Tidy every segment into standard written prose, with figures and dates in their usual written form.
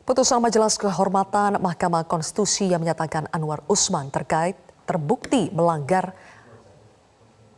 Putusan Majelis Kehormatan Mahkamah Konstitusi yang menyatakan Anwar Usman terbukti melanggar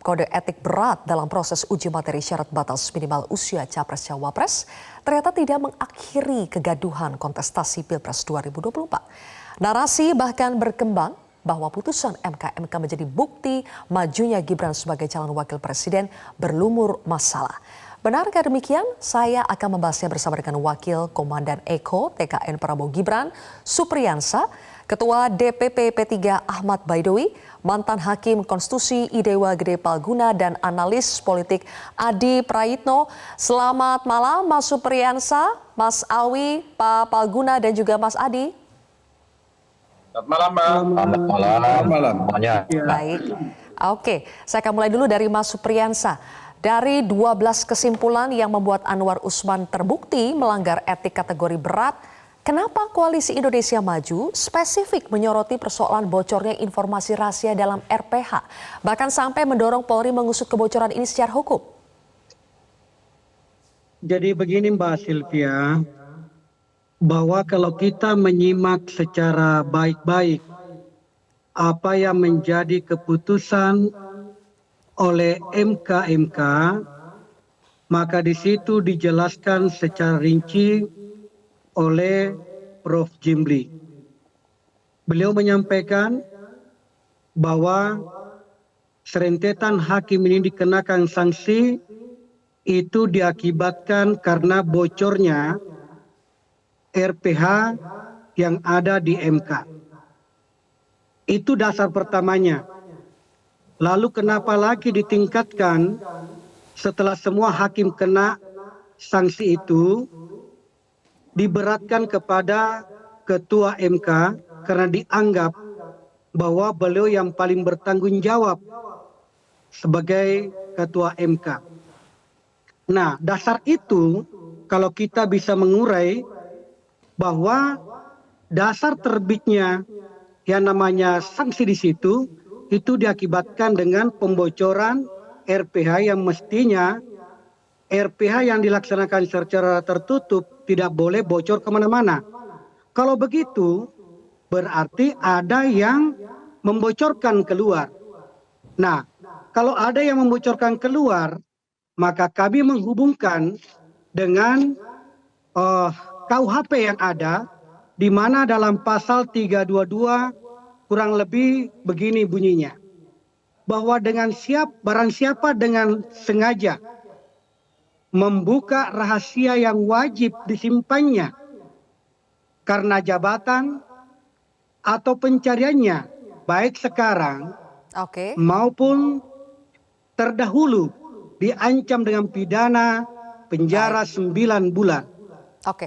kode etik berat dalam proses uji materi syarat batas minimal usia Capres-Cawapres ternyata tidak mengakhiri kegaduhan kontestasi Pilpres 2024. Narasi bahkan berkembang bahwa putusan MK menjadi bukti majunya Gibran sebagai calon wakil presiden berlumur masalah. Benarkah demikian? Saya akan membahasnya bersama dengan Wakil Komandan Eko TKN Prabowo Gibran Supriyansa, Ketua DPP P3 Ahmad Baidowi, mantan Hakim Konstitusi Idewa Gede Palguna, dan analis politik Adi Prayitno. Selamat malam Mas Supriyansa, Mas Awi, Pak Palguna, dan juga Mas Adi. Selamat malam, Mbak. Selamat malam. Baik, oke. Saya akan mulai dulu dari Mas Supriyansa. Dari 12 kesimpulan yang membuat Anwar Usman terbukti melanggar etik kategori berat, kenapa Koalisi Indonesia Maju spesifik menyoroti persoalan bocornya informasi rahasia dalam RPH, bahkan sampai mendorong Polri mengusut kebocoran ini secara hukum? Jadi begini Mbak Sylvia, bahwa kalau kita menyimak secara baik-baik apa yang menjadi keputusan oleh MK, maka di situ dijelaskan secara rinci oleh Prof. Jimli. Beliau menyampaikan bahwa serentetan hakim ini dikenakan sanksi itu diakibatkan karena bocornya RPH yang ada di MK. Itu dasar pertamanya. Lalu kenapa lagi ditingkatkan setelah semua hakim kena sanksi itu, diberatkan kepada Ketua MK karena dianggap bahwa beliau yang paling bertanggung jawab sebagai Ketua MK. Nah, dasar itu kalau kita bisa mengurai bahwa dasar terbitnya yang namanya sanksi di situ itu diakibatkan dengan pembocoran RPH yang mestinya RPH yang dilaksanakan secara tertutup tidak boleh bocor kemana-mana. Kalau begitu berarti ada yang membocorkan keluar. Nah, kalau ada yang membocorkan keluar, maka kami menghubungkan dengan KUHP yang ada, di mana dalam pasal 322 kurang lebih begini bunyinya, bahwa barang siapa dengan sengaja membuka rahasia yang wajib disimpannya karena jabatan atau pencariannya, baik sekarang maupun terdahulu, diancam dengan pidana penjara 9 bulan.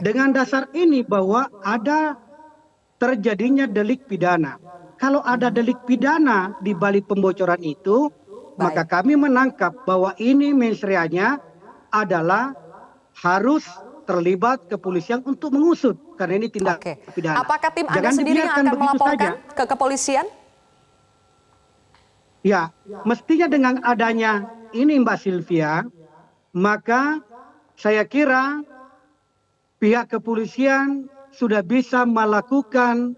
Dengan dasar ini bahwa ada terjadinya delik pidana. Kalau ada delik pidana di balik pembocoran itu, maka kami menangkap bahwa ini mensreanya adalah harus terlibat kepolisian untuk mengusut, karena ini tindak pidana. Apakah tim Anda sendiri yang akan melaporkan ke kepolisian? Ya, mestinya dengan adanya ini Mbak Sylvia, maka saya kira pihak kepolisian sudah bisa melakukan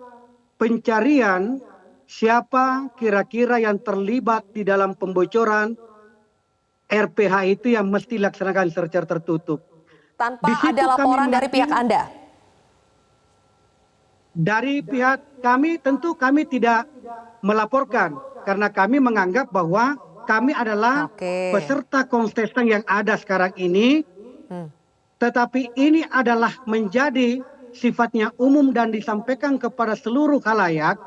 pencarian siapa kira-kira yang terlibat di dalam pembocoran RPH itu yang mesti dilaksanakan secara tertutup. Tanpa ada laporan dari pihak Anda? Dari pihak kami tentu kami tidak melaporkan karena kami menganggap bahwa kami adalah peserta kontestan yang ada sekarang ini. Tetapi ini adalah menjadi sifatnya umum dan disampaikan kepada seluruh khalayak,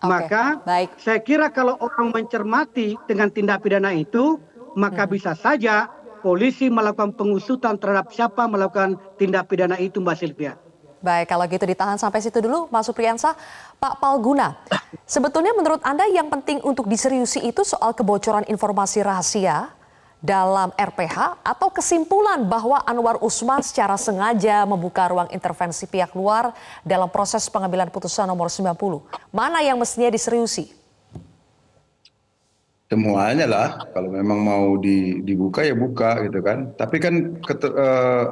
maka saya kira kalau orang mencermati dengan tindak pidana itu, maka bisa saja polisi melakukan pengusutan terhadap siapa melakukan tindak pidana itu, Mbak Sylvia. Baik, kalau gitu ditahan sampai situ dulu, Mas Supriyansa. Pak Palguna, sebetulnya menurut Anda yang penting untuk diseriusi itu soal kebocoran informasi rahasia dalam RPH atau kesimpulan bahwa Anwar Usman secara sengaja membuka ruang intervensi pihak luar dalam proses pengambilan putusan nomor 90. Mana yang mestinya diseriusi? Semuanya lah, kalau memang mau dibuka ya buka gitu kan. Tapi kan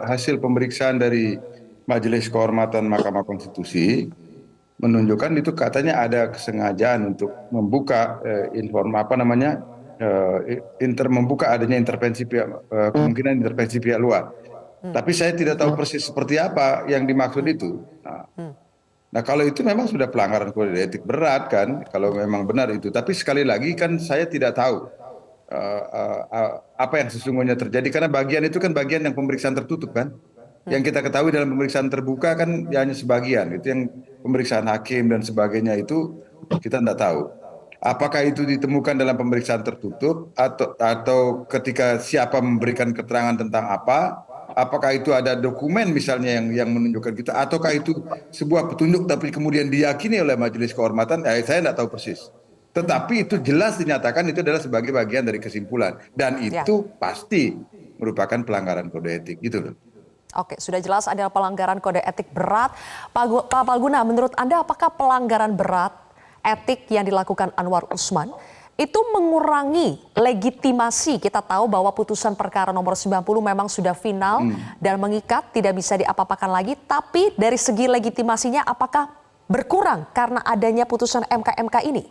hasil pemeriksaan dari Majelis Kehormatan Mahkamah Konstitusi menunjukkan itu katanya ada kesengajaan untuk membuka membuka adanya intervensi pihak kemungkinan intervensi pihak luar. Tapi saya tidak tahu persis seperti apa yang dimaksud itu. Nah, kalau itu memang sudah pelanggaran kode etik berat kan, kalau memang benar itu. Tapi sekali lagi kan saya tidak tahu apa yang sesungguhnya terjadi karena bagian itu kan bagian yang pemeriksaan tertutup kan. Yang kita ketahui dalam pemeriksaan terbuka kan ya hanya sebagian. Itu yang pemeriksaan hakim dan sebagainya itu kita tidak tahu. Apakah itu ditemukan dalam pemeriksaan tertutup atau ketika siapa memberikan keterangan tentang apa? Apakah itu ada dokumen misalnya yang menunjukkan kita, ataukah itu sebuah petunjuk tapi kemudian diyakini oleh Majelis Kehormatan? Saya tidak tahu persis. Tetapi itu jelas dinyatakan itu adalah sebagai bagian dari kesimpulan dan itu pasti merupakan pelanggaran kode etik gitu loh. Oke, sudah jelas ada pelanggaran kode etik berat. Pak Palguna, menurut Anda apakah pelanggaran berat etik yang dilakukan Anwar Usman itu mengurangi legitimasi? Kita tahu bahwa putusan perkara nomor 90 memang sudah final dan mengikat, tidak bisa diapa-apakan lagi. Tapi dari segi legitimasinya apakah berkurang karena adanya putusan MK-MK ini?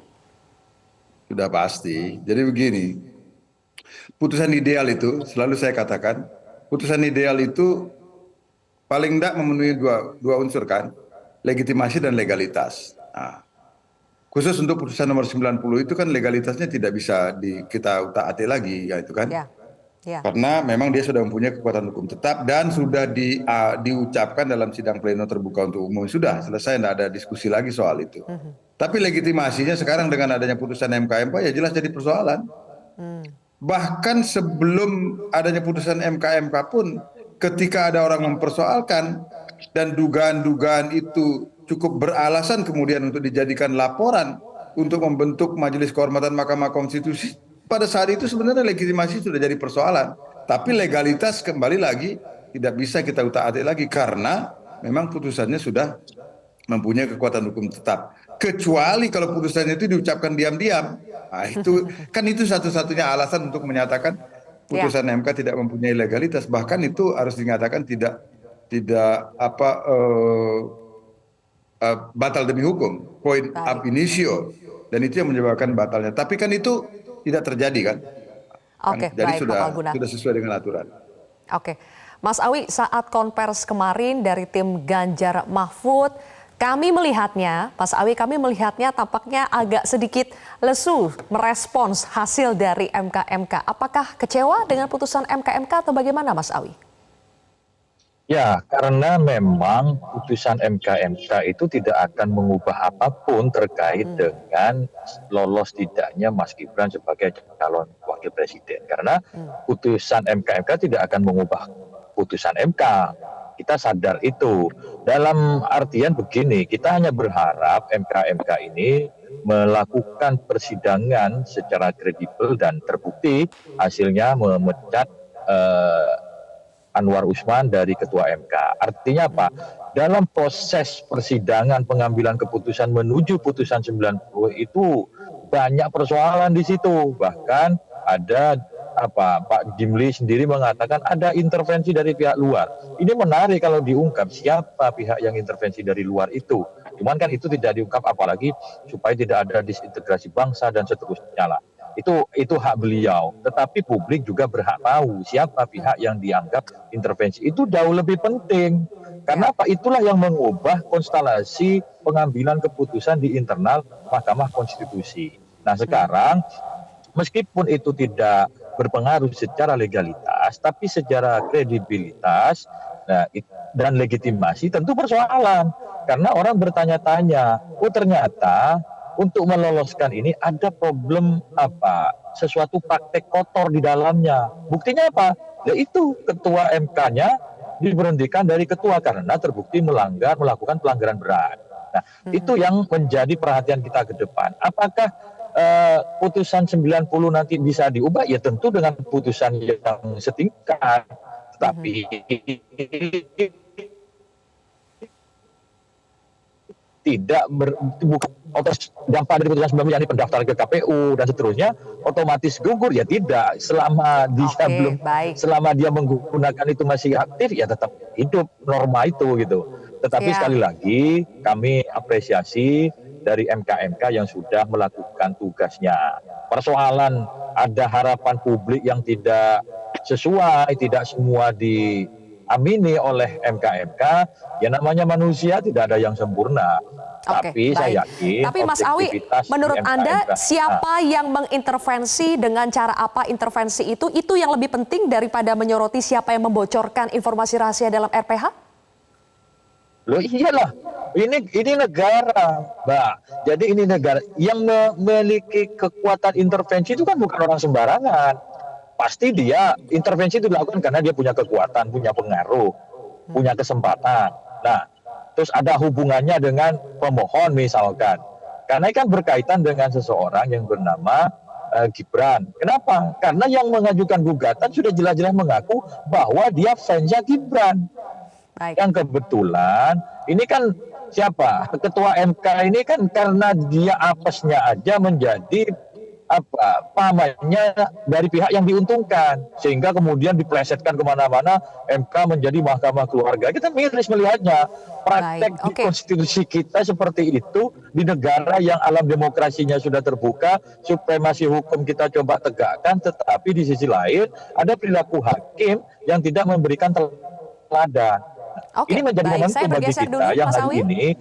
Sudah pasti. Jadi begini, putusan ideal itu selalu saya katakan, putusan ideal itu paling tidak memenuhi dua unsur kan, legitimasi dan legalitas. Nah, khusus untuk putusan nomor 90 itu kan legalitasnya tidak bisa kita taati lagi ya itu kan. Karena memang dia sudah mempunyai kekuatan hukum tetap dan sudah diucapkan dalam sidang pleno terbuka untuk umum. Sudah selesai, tidak ada diskusi lagi soal itu. Tapi legitimasinya sekarang dengan adanya putusan MK-MK ya jelas jadi persoalan. Bahkan sebelum adanya putusan MK-MK pun ketika ada orang mempersoalkan dan dugaan-dugaan itu cukup beralasan kemudian untuk dijadikan laporan untuk membentuk Majelis Kehormatan Mahkamah Konstitusi, pada saat itu sebenarnya legitimasi sudah jadi persoalan. Tapi legalitas kembali lagi tidak bisa kita utak-atik lagi karena memang putusannya sudah mempunyai kekuatan hukum tetap. Kecuali kalau putusannya itu diucapkan diam-diam. Nah, itu kan itu satu-satunya alasan untuk menyatakan putusan MK tidak mempunyai legalitas, bahkan itu harus dinyatakan tidak batal demi hukum, point ab initio, dan itu yang menyebabkan batalnya. Tapi kan itu tidak terjadi kan? Oke, jadi baik, sudah Pak sesuai dengan aturan. Oke, Mas Awi, saat konvers kemarin dari tim Ganjar Mahfud, kami melihatnya tampaknya agak sedikit lesu merespons hasil dari MK-MK. Apakah kecewa dengan putusan MK-MK atau bagaimana, Mas Awi? Ya, karena memang putusan MK-MK itu tidak akan mengubah apapun terkait dengan lolos tidaknya Mas Gibran sebagai calon wakil presiden. Karena putusan MK-MK tidak akan mengubah putusan MK. Kita sadar itu. Dalam artian begini, kita hanya berharap MK-MK ini melakukan persidangan secara kredibel dan terbukti hasilnya memecat Anwar Usman dari Ketua MK. Artinya apa? Dalam proses persidangan pengambilan keputusan menuju putusan 90 itu banyak persoalan di situ. Bahkan ada Pak Jimli sendiri mengatakan ada intervensi dari pihak luar. Ini menarik kalau diungkap siapa pihak yang intervensi dari luar itu. Cuman kan itu tidak diungkap, apalagi supaya tidak ada disintegrasi bangsa dan seterusnya lah. Itu hak beliau. Tetapi publik juga berhak tahu siapa pihak yang dianggap intervensi. Itu jauh lebih penting. Karena apa? Itulah yang mengubah konstelasi pengambilan keputusan di internal Mahkamah Konstitusi. Nah sekarang meskipun itu tidak berpengaruh secara legalitas, tapi secara kredibilitas dan legitimasi tentu persoalan. Karena orang bertanya-tanya, oh ternyata untuk meloloskan ini ada problem sesuatu praktek kotor di dalamnya. Buktinya apa? Yaitu ketua MK-nya diberhentikan dari ketua karena terbukti melakukan pelanggaran berat. Nah, itu yang menjadi perhatian kita ke depan. Apakah putusan 90 nanti bisa diubah? Ya tentu dengan putusan yang setingkat. Tapi bukan dampak dari putusan 9 yakni pendaftaran ke KPU dan seterusnya otomatis gugur, ya tidak. Selama dia menggunakan itu masih aktif, ya tetap hidup norma itu gitu. Tetapi sekali lagi kami apresiasi dari MK-MK yang sudah melakukan tugasnya. Persoalan ada harapan publik yang tidak sesuai, tidak semua diamini oleh MK-MK, ya namanya manusia tidak ada yang sempurna. Tapi saya yakin. Tapi Mas Awi, menurut Anda siapa yang mengintervensi, dengan cara apa intervensi itu yang lebih penting daripada menyoroti siapa yang membocorkan informasi rahasia dalam RPH? Loh iyalah, ini negara, Mbak. Jadi ini negara yang memiliki kekuatan intervensi itu kan bukan orang sembarangan. Pasti dia intervensi itu dilakukan karena dia punya kekuatan, punya pengaruh, punya kesempatan. Nah, terus ada hubungannya dengan pemohon misalkan. Karena kan berkaitan dengan seseorang yang bernama Gibran. Kenapa? Karena yang mengajukan gugatan sudah jelas-jelas mengaku bahwa dia fansnya Gibran. Yang kebetulan ini kan siapa? Ketua MK ini kan karena dia apesnya aja menjadi pamannya dari pihak yang diuntungkan, sehingga kemudian diplesetkan kemana-mana. MK menjadi mahkamah keluarga. Kita miris melihatnya. Praktek di konstitusi kita seperti itu di negara yang alam demokrasinya sudah terbuka, supremasi hukum kita coba tegakkan, tetapi di sisi lain ada perilaku hakim yang tidak memberikan teladan. Ini menjadi momentum bagi kita yang hari ini.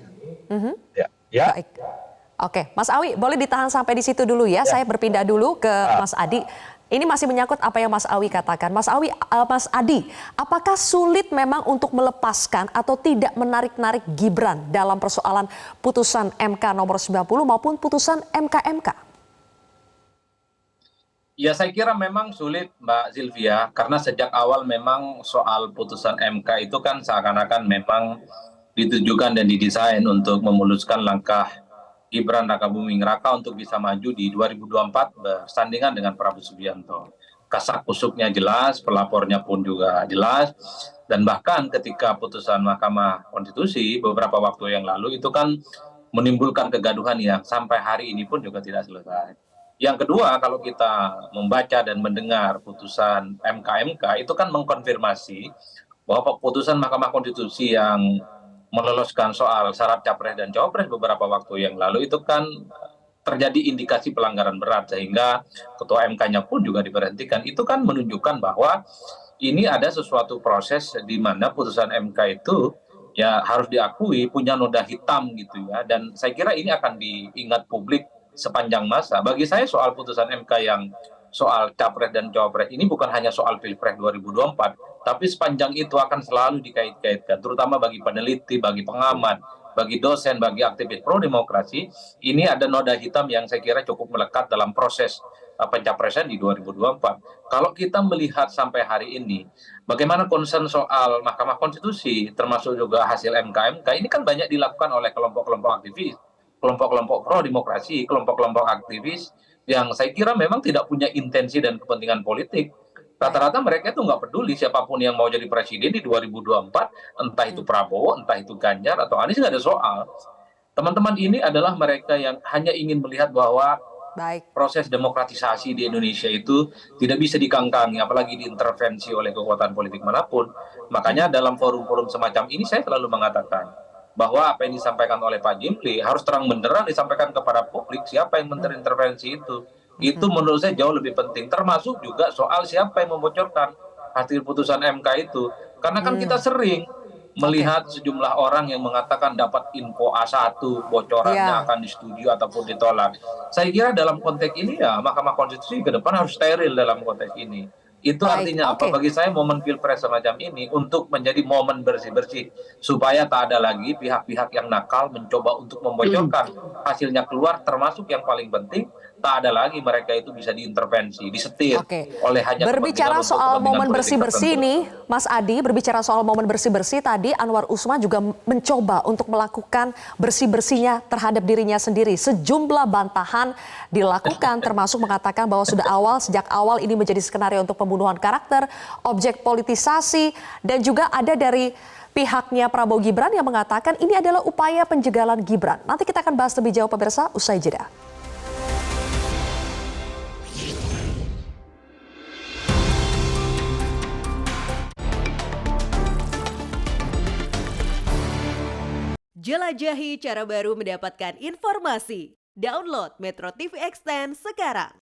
Oke, Mas Awi, boleh ditahan sampai di situ dulu ya. Saya berpindah dulu ke Mas Adi. Ini masih menyangkut apa yang Mas Awi katakan. Mas Adi, apakah sulit memang untuk melepaskan atau tidak menarik-narik Gibran dalam persoalan putusan MK nomor 90 maupun putusan MK-MK? Ya, saya kira memang sulit, Mbak Zilvia, karena sejak awal memang soal putusan MK itu kan seakan-akan memang ditujukan dan didesain untuk memuluskan langkah Gibran Rakabuming Raka untuk bisa maju di 2024 bersandingan dengan Prabowo Subianto. Kasak kusuknya jelas, pelapornya pun juga jelas, dan bahkan ketika putusan Mahkamah Konstitusi beberapa waktu yang lalu itu kan menimbulkan kegaduhan yang sampai hari ini pun juga tidak selesai. Yang kedua, kalau kita membaca dan mendengar putusan MK-MK itu kan mengkonfirmasi bahwa putusan Mahkamah Konstitusi yang meloloskan soal syarat capres dan cawapres beberapa waktu yang lalu itu kan terjadi indikasi pelanggaran berat, sehingga ketua MK-nya pun juga diberhentikan. Itu kan menunjukkan bahwa ini ada sesuatu proses di mana putusan MK itu ya harus diakui punya noda hitam gitu ya, dan saya kira ini akan diingat publik sepanjang masa. Bagi saya soal putusan MK yang soal capres dan cawapres ini bukan hanya soal Pilpres 2024, tapi sepanjang itu akan selalu dikait-kaitkan, terutama bagi peneliti, bagi pengamat, bagi dosen, bagi aktivis pro demokrasi. Ini ada noda hitam yang saya kira cukup melekat dalam proses pencapresan di 2024. Kalau kita melihat sampai hari ini, bagaimana concern soal Mahkamah Konstitusi, termasuk juga hasil MK-MK, ini kan banyak dilakukan oleh kelompok-kelompok aktivis, kelompok-kelompok pro demokrasi, kelompok-kelompok aktivis yang saya kira memang tidak punya intensi dan kepentingan politik. Rata-rata mereka itu nggak peduli siapapun yang mau jadi presiden di 2024, entah itu Prabowo, entah itu Ganjar atau Anies, nggak ada soal. Teman-teman ini adalah mereka yang hanya ingin melihat bahwa proses demokratisasi di Indonesia itu tidak bisa dikangkangi, apalagi diintervensi oleh kekuatan politik manapun. Makanya dalam forum-forum semacam ini saya selalu mengatakan bahwa apa yang disampaikan oleh Pak Jimli harus terang benderang disampaikan kepada publik, siapa yang mengintervensi itu. Itu menurut saya jauh lebih penting, termasuk juga soal siapa yang membocorkan hasil putusan MK itu. Karena kan kita sering melihat sejumlah orang yang mengatakan dapat info A1, bocorannya akan disetujui ataupun ditolak. Saya kira dalam konteks ini ya Mahkamah Konstitusi ke depan harus steril dalam konteks ini. Itu artinya apa? Bagi saya momen Pilpres semacam ini untuk menjadi momen bersih-bersih, supaya tak ada lagi pihak-pihak yang nakal mencoba untuk membocorkan hasilnya keluar, termasuk yang paling penting tak ada lagi mereka itu bisa diintervensi, disetir oleh hanya berbicara soal momen bersih-bersih nih, Mas Adi, berbicara soal momen bersih-bersih tadi Anwar Usman juga mencoba untuk melakukan bersih-bersihnya terhadap dirinya sendiri. Sejumlah bantahan dilakukan termasuk mengatakan bahwa sejak awal ini menjadi skenario untuk pembunuhan karakter, objek politisasi, dan juga ada dari pihaknya Prabowo Gibran yang mengatakan ini adalah upaya penjagalan Gibran. Nanti kita akan bahas lebih jauh pemirsa usai jeda. Jelajahi cara baru mendapatkan informasi. Download Metro TV Extend sekarang.